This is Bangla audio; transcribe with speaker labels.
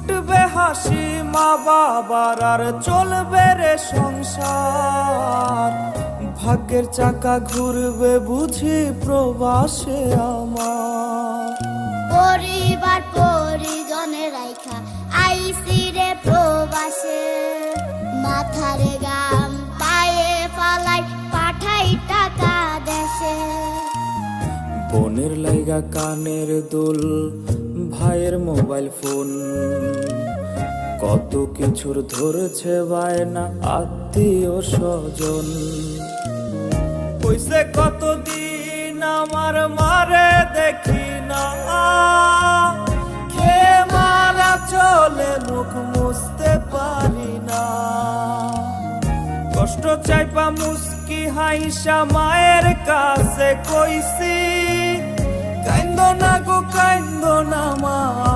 Speaker 1: ফুটবে হাসি মা বাবার, আর চলবে রে সংসার। ভাগ্যের চাকা ঘুরবে বুঝি প্রবাসে আমার।
Speaker 2: পরিবার পরিজনের রাইখা আইসি রে প্রবাসে, মাথারে গাম পায়ে ফালাই পাঠাই টাকা দেশে।
Speaker 1: বোনের লাইগা কানের দুল, ভাইয়ের মোবাইল ফোন, কত কিছুর ধরছে বায়না আত্মীয় স্বজন। কইছে কতদিন আমার মারে দেখি না, খেয়ে মারা চলে মুখ মুছতে পারি না। কষ্ট চাইপা মুস্কি হাইসা মায়ের কাছে কইছি, কাইন্দো না গো কাইন্দো না মা।